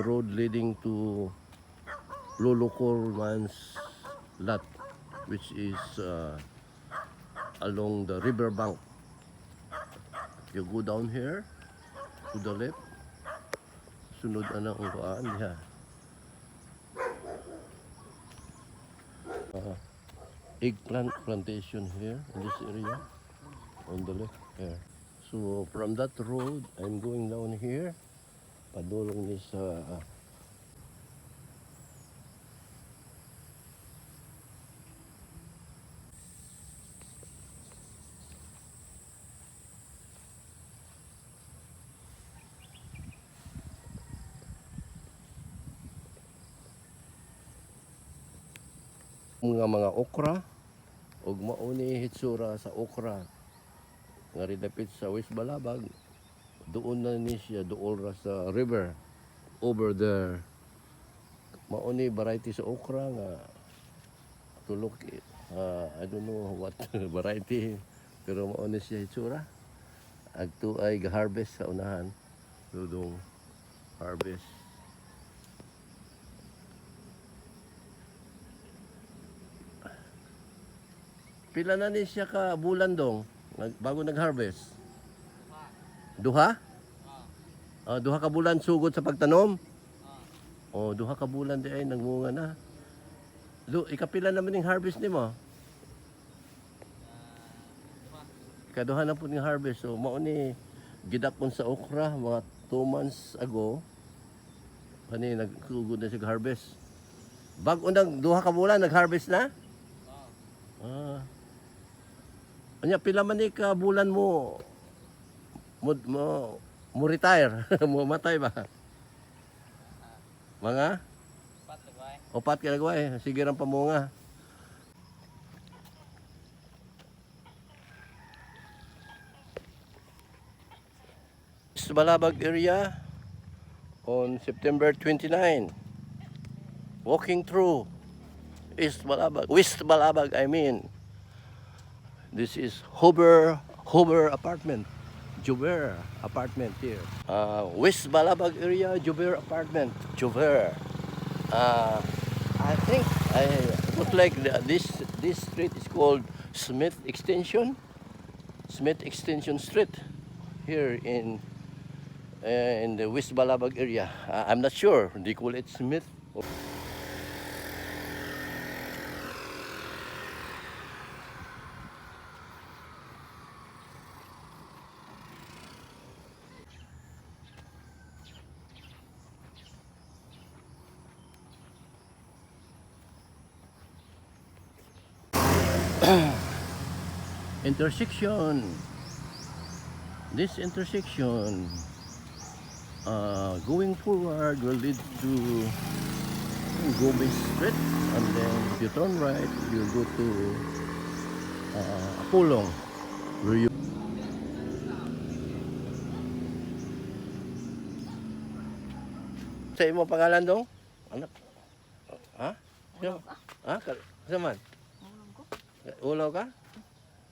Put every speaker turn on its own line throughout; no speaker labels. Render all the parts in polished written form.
Road leading to Lolo Corman's lot, which is along the river bank. You go down here to the left. Sunod ang kuan diha. Eggplant plantation here in this area on the left here. So from that road, I'm going down here. Padulong ni sa mga okra ug mauni hitsura sa okra nga ridapit sa West Balabag. Doon na ni siya duol ra sa river over there. Mauni variety sa okra nga tulok I don't know what variety, pero mauni siya hitsura. Agto ay harvest sa unahan. Dudong harvest. Pila na ni siya ka bulan dong bago nag-harvest? Duha? Duha ka bulan sugod sa pagtanom? Duha ka bulan di ay nagmunga na. Ikapila naman yung harvest nimo? Ikaduha na po yung harvest. So mao ni gidakon sa okra mga 2 months ago. Kani nagsugod na siya harvest. Bago nang duha ka bulan nag-harvest na? Anya pila man ni ka bulan mo retire, mo matay ba? Mga? Opat ka nagway, sige ran pamunga. Sa Balabag area on September 29. Walking through West Balabag, I mean. This is Hober apartment. Jover apartment here. West Balabag area, Jover apartment. Jover. I think I look like this street is called Smith Extension Street here in the West Balabag area. I'm not sure. They call it Smith. Intersection. This intersection going forward will lead to Gomez Street, and then if you turn right you go to Apolong, where you sa imo pangalan dong? Anak? Ha? Ha? Kasaman? Ulaw ka?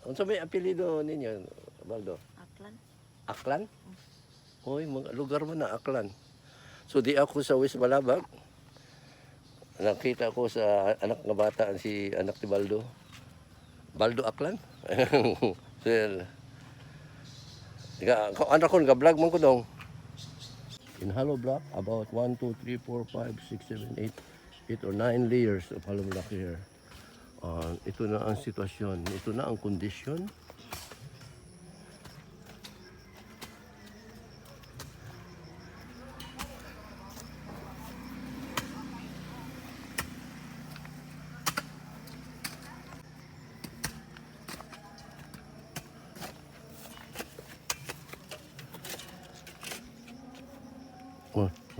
Unsa may apelyido ninyo, Baldo?
Aklan.
Aklan? Hoy, mga lugar mo na Aklan. So di ako sa West Balabag. Nakita ko sa anak nga bata si anak ni Baldo. Baldo Aklan? Sir. Anak ko nga-vlog man ko dong. In hollow block, about 1, 2, 3, 4, 5, 6, 7, 8, 8 or 9 layers of hollow block here. Ito na ang sitwasyon, ito na ang kondisyon.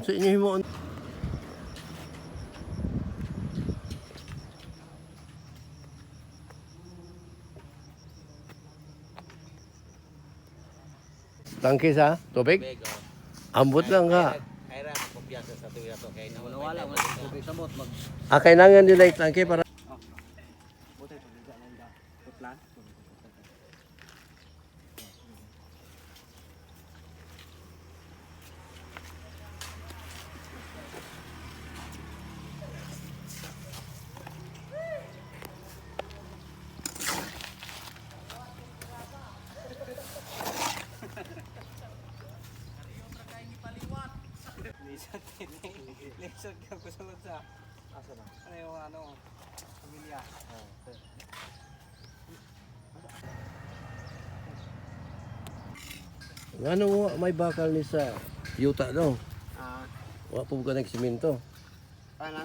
Sa inyo mo tangke sa tubig? Ambot lang ka.
Kaya kumpiyansa sa tuwi ato kay
Wala man tubig sa bot mag
Kailangan nila tangke para
botay tubig sa nang putlan. Lesson ka kusunod sa asa na? Ano yung pamilya?
Ano mo may bakal ni sa yuta no?
Ah,
Wa po ka nagsiminto.
paano?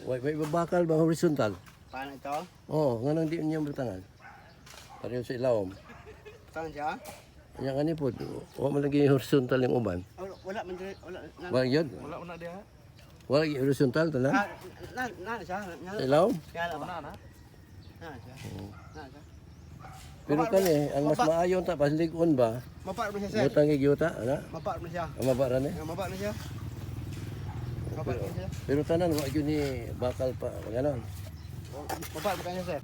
May bakal ba horizontal?
Paano ito?
Oo, nga nang di niya bertangan. Pareho sa ilawom.
Saan siya?
Kanya nga ni po, wa man lagi horizontal yung uban.
Wala man dire, wala.
Wala yun.
Wala una diha.
Wala lagi horizontal tanan.
Na siya.
Sa ilawom.
Kaya na ba? Na siya. Na siya.
Pero kani, ang mas maayon ta pasligon ba?
Mapa mo siya, sir.
Butang yuta, ana.
Mapa mo siya.
Ang mabara ni.
Mapa na siya. Mapa mo siya.
Pero tanan wa gyud ni bakal pa, ganon.
Mapa mo kanya, sir.